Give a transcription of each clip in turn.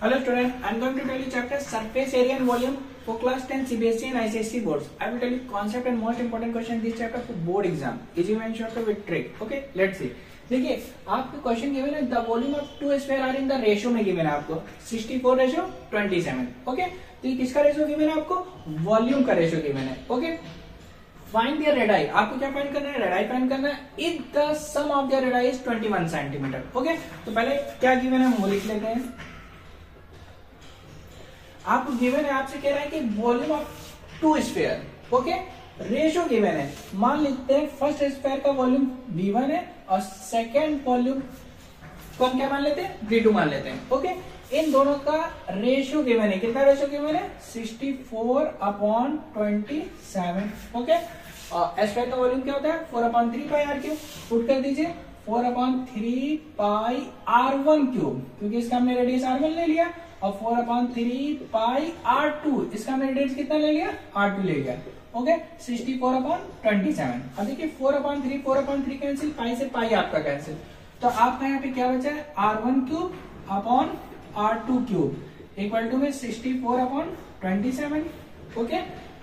Hello student, I am going to tell you chapter surface area and volume for class 10 CBSE and ICSE boards. I will tell you concept and most important question this chapter for board exam. Easy and short with trick. Okay, let's see. देखिए आपको question given है the volume of two sphere are in the ratio में given है आपको 64:27. Okay, तो ये किसका ratio given है आपको? वॉल्यूम का रेशियो गिवन है. Okay, find their radii. आपको क्या फाइंड करना है? रेडाई फाइंड करना है. If the sum of their radii is 21 centimeter. Okay, तो पहले क्या गिवन है वो लिख लेते हैं. आपको गिवन है, आपसे कह रहा है कि volume of two sphere. Okay, ratio given है. मान लेते हैं फर्स्ट स्फीयर का वॉल्यूम V1 है और सेकेंड वॉल्यूम को हम क्या मान लेते हैं? V2 मान लेते हैं. ओके, इन दोनों का रेशियो गिवन है. कितना रेशियो गिवन है? 64/27. ओके, और स्फीयर का वॉल्यूम क्या होता है? 4/3 पाई r क्यूब. पुट कर दीजिए 4/3 पाई r1 क्यूब, क्योंकि इसका हमने रेडियस r1 ले लिया, और 4/3 पाई r2, इसका हमने रेडियस कितना ले लिया? r2 ले लिया. ओके, 64/27. अब देखिए 4/3 कैंसिल, पाई से पाई आपका कैंसिल, तो आपका यहाँ पे क्या बचा है? r1 cube upon r2 cube equal to में 64/27. ओके,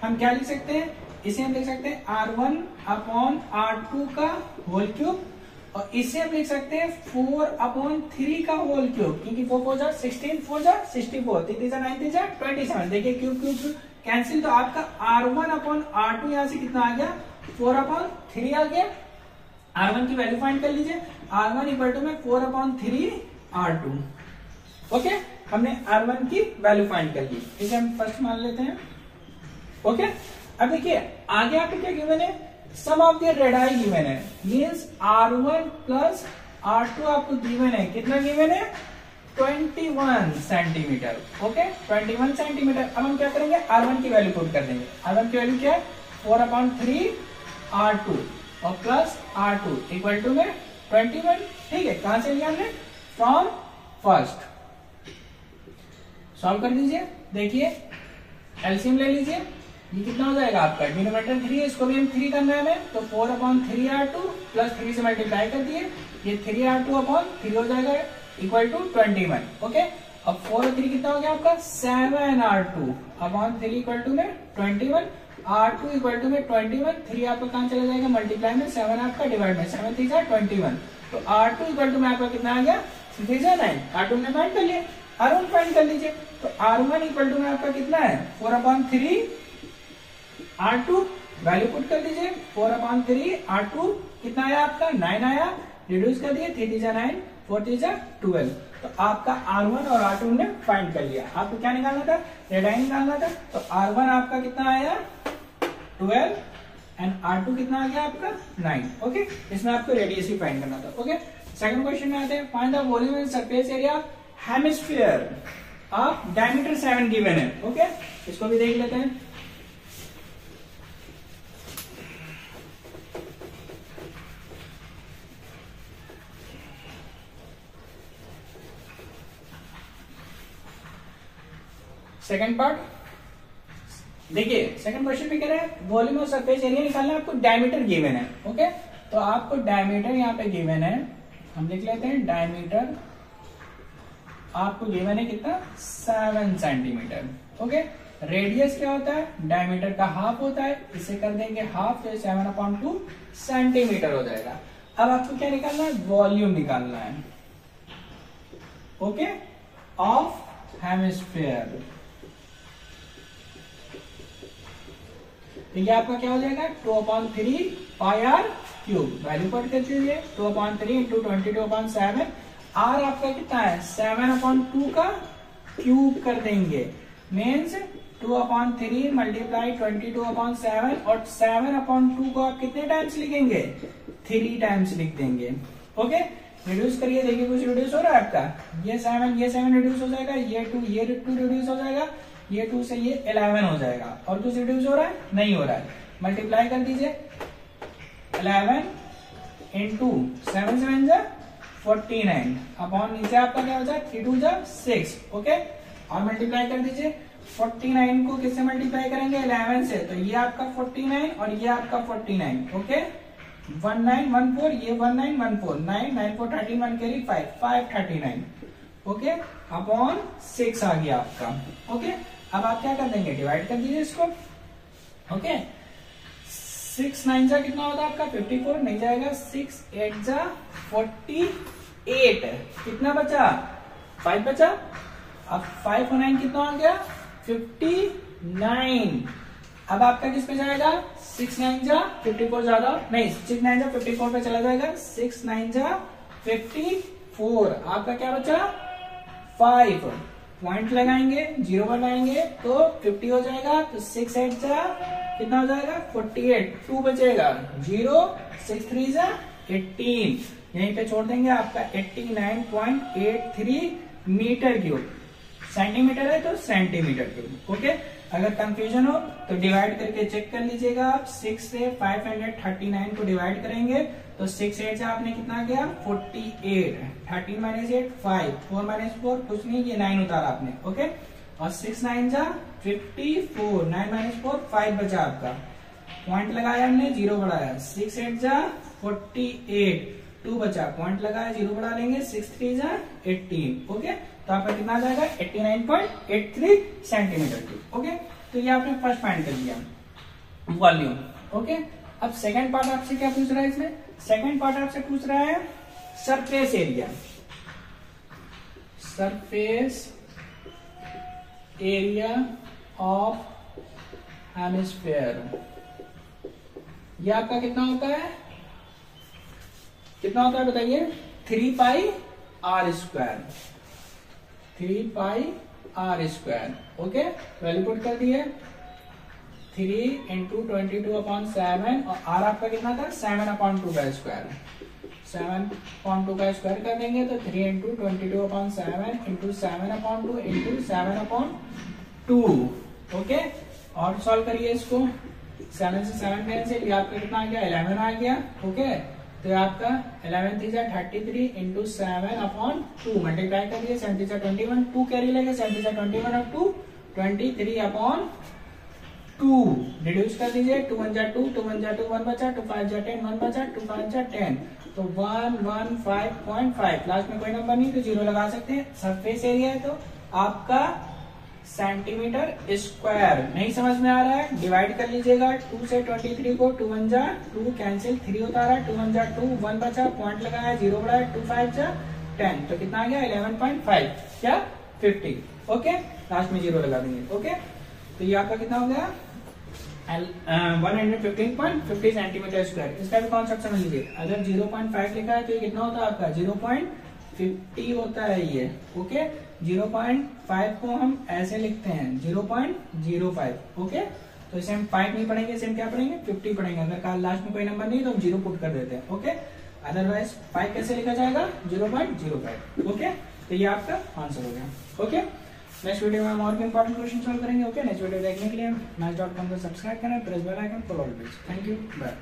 हम क्या लिख सकते हैं? इसे हम लिख सकते हैं r1 अपॉन r2 का होल क्यूब, और इसे हम लिख सकते हैं 4/3 का होल क्यूब, क्योंकि 4 4 जा 16, 4 जा 64, 3 जा 9, 3 जा 27. देखिए क्यूब क्यूब कैंसिल, तो आपका r1 अपॉन r2 यहां से कितना आ गया? 4/3 आ गया. r1 की वैल्यू फाइंड कर लीजिए. r1 इक्वल टू में 4/3 r2. ओके, हमने r1 की वैल्यू फाइंड कर ली. इसे हम फर्स्ट मान लेते हैं. ओके, अब देखिए आगे आपको क्या गिवन है? सम ऑफ द रेडाई गिवन है, मींस r1 प्लस r2 आपको गिवन है. कितना गिवन है? 21 सेंटीमीटर. Okay, 21 centimetre. अब हम क्या करेंगे? r1 की वैल्यू पुट कर देंगे. r1 की वैल्यू क्या है? 4/3 r2 और प्लस r2 इक्वल टू में 21. ठीक है, कहां से लिया हमने? From first. सॉल्व कर दीजिए. देखिए एलसीएम ले लीजिए. ये कितना हो जाएगा आपका? डिनोमिनेटर 3 है, इसको भी हम 3 करना है हमें, तो 4/3 r2 प्लस 3 से मल्टीप्लाई कर दिए, ये 3 r2 अपॉन 3 हो जाएगा इक्वल टू 21. ओके, अब 4 और 3 कितना हो गया आपका? 7 r2 अपॉन 3 इक्वल टू में 21. r2 इक्वल टू में 21. 3 आपका कहां चला जाएगा? मल्टीप्लाई में. 7 आपका डिवाइड में 7 3 जा 21. तो r2 इक्वल टू में आपका कितना आ गया? 3 जा 9. r2 ने फाइंड कर लिया. r1 फाइंड कर लीजिए. तो r1 इक्वल टू में आपका कितना है? 4/3 r2. वैल्यू पुट कर दीजिए. 4/3 r2 कितना आया आपका? 9 आया. रिड्यूस कर दिए. 3 जा 9, 4 जा 12. तो आपका r1 और r2 ने फाइंड कर लिया. आपको क्या निकालना था? रेडाई निकालना था. तो r1 आपका कितना आया? 12 एंड r2 कितना आ गया आपका? 9. ओके, इसमें आपको रेडियस ही फाइंड करना था. ओके, सेकंड क्वेश्चन में आते हैं. Find the volume and surface area hemisphere of diameter 7 given है. ओके, इसको भी देख लेते हैं. सेकंड पार्ट देखिए, सेकंड क्वेश्चन में कह रहा है वॉल्यूम और सरफेस एरिया निकालना है. आपको डायमीटर गिवन है. ओके, तो आपको डायमीटर यहाँ पे गिवन है, हम लिख लेते हैं डायमीटर आपको गिवन है कितना? 7 सेंटीमीटर. ओके, रेडियस क्या होता है? डायमीटर का हाफ होता है, इसे कर देंगे हाफ, तो 7/2 सेंटीमीटर हो जाएगा. अब आपको क्या निकालना है? वॉल्यूम निकालना है. Okay, of hemisphere. तो ये आपका क्या हो जाएगा? 2/3 पाई r क्यूब. वैल्यू पुट कर दीजिए. 2/3 इंटू 22/7. r आपका कितना है? 7/2 का क्यूब कर देंगे, मीन्स 2/3 मल्टीप्लाई 22/7, और 7/2 को आप कितने टाइम्स लिखेंगे? 3 टाइम्स लिख देंगे. ओके, रिड्यूस करिए. देखिए कुछ रिड्यूस हो रहा है आपका. ये 7 रिड्यूस हो जाएगा, ये 2 रिड्यूस हो जाएगा, ये 2 से ये 11 हो जाएगा, और कुछ रिड्यूस हो रहा है? नहीं हो रहा है. मल्टीप्लाई कर दीजिए. 11 इंटू 7 7 जा 49 अपॉन नीचे आपका क्या हो जाए? 3 2 जा 6. ओके, और मल्टीप्लाई कर दीजिए. 49 को किससे मल्टीप्लाई करेंगे? 11 से. तो ये आपका 49 और ये आपका 49. ओके, 1914, ये 1914, 9 9 4 13, 1 कैरी 5 5 39. ओके, अपॉन 6 आ गया आपका। ओके, अब आप क्या कर देंगे, डिवाइड कर दीजिए इसको। ओके, 6 9 जा कितना होता है आपका 54, नहीं जाएगा। 6 8 जा 48, कितना बचा 5 बचा। अब 5 और 9 कितना आ गया 59। अब आपका किस पे जाएगा, 6 9 जा 54 ज्यादा नहीं, 6 9 जा 54 पे चला जाएगा। 6 9 जा 54, आपका क्या बचा 5, पॉइंट लगाएंगे, 0 बनाएंगे तो 50 हो जाएगा। तो 6 8 जा कितना हो जाएगा 48, 2 बचेगा 0, 6 3 जा 18, यहीं पे छोड़ देंगे। आपका 89.83 मीटर क्यूब, सेंटीमीटर है तो सेंटीमीटर क्यूब। ओके, अगर कंफ्यूजन हो तो डिवाइड करके चेक कर लीजिएगा आप। 6 से 539 को डिवाइड करेंगे तो 6 8 से आपने कितना किया 48, 13 माइनस 8 5, 4 माइनस 4 कुछ नहीं, ये 9 उतारा आपने। ओके, और 6 9 जा 54, 9 माइनस 4 5 बचा आपका, पॉइंट लगाया हमने, 0 बढ़ाया। 6 8 जा 48, 2 बचा, पॉइंट लगाया, 0 बढ़ा लेंगे। 6 3 जा 18। ओके, तो आपका कितना आ जाएगा 89.83 सेंटीमीटर क्यूब। ओके, तो ये आपने फर्स्ट फाइंड कर लिया वॉल्यूम। ओके, अब सेकंड पार्ट आपसे क्या पूछ रहा है, इसमें सेकंड पार्ट आपसे पूछ रहा है surface area. Surface area of hemisphere, ये आपका कितना होता है, कितना होता है बताइए, 3 pi R square, 3 pi R square. Okay, value put कर दिए, 3 इंटू 22/7, और आर आपका कितना था 7/2 का स्क्वायर, 7/2 का स्क्वायर कर देंगे तो 3 इंटू 22/7 इंटू 7/2 इंटू 7/2। ओके, और सॉल्व करिए इसको, 7 से 7 कैंसिल, ये आपका कितना आ गया 11 आ गया। ओके, तो ये आपका 11 3 जा 33 इंटू 7/2 मल्टीप्लाई करिए, 7 3 जा 21, 2 कैरी लेंगे, 7 3 जा 21 और 2 23/2 रिड्यूस कर दीजिए। 2 1 जा 2, 2 1 जा 2, 1 बचा, 2 5 जा 10, 1 बचा, 2 5 जा 10, तो 115.5, लास्ट में कोई नंबर नहीं तो 0 लगा सकते हैं। सरफेस एरिया है तो आपका सेंटीमीटर स्क्वायर। नहीं समझ में आ रहा है, डिवाइड कर लीजिएगा। 2 से 23 को, 2 1 जा 2 कैंसिल, 3 होता रहा, 2 1 जा 2, 1 बचा, पॉइंट लगाया, 0 बढ़ाया, 2 5 जा 10, तो कितना आ गया 11.5 क्या 50। ओके, लास्ट में 0 लगा देंगे। ओके, तो ये आपका कितना हो गया 115.50 सेंटीमीटर स्क्वायर। इसका भी कॉन्सेप्ट समझ लीजिए, अगर 0.5 लिखा है तो ये कितना होता है आपका 0.50 होता है ये। ओके, 0.5 को हम ऐसे लिखते हैं 0.05। ओके, तो इसे हम 5 नहीं पढ़ेंगे, इसे हम क्या पढ़ेंगे 50 पढ़ेंगे। अगर कल लास्ट में कोई नंबर नहीं तो हम 0 पुट कर देते हैं। ओके, अदरवाइज 5 कैसे लिखा जाएगा 0.05। ओके, तो ये आपका आंसर हो गया। ओके, नेक्स्ट वीडियो में हम और भी इंपॉर्टेंट क्वेश्चन सॉल्व करेंगे। ओके, नेक्स्ट वीडियो देखने के लिए मैथ्स.com को सब्सक्राइब करें, press bell icon for all videos. Thank you, bye.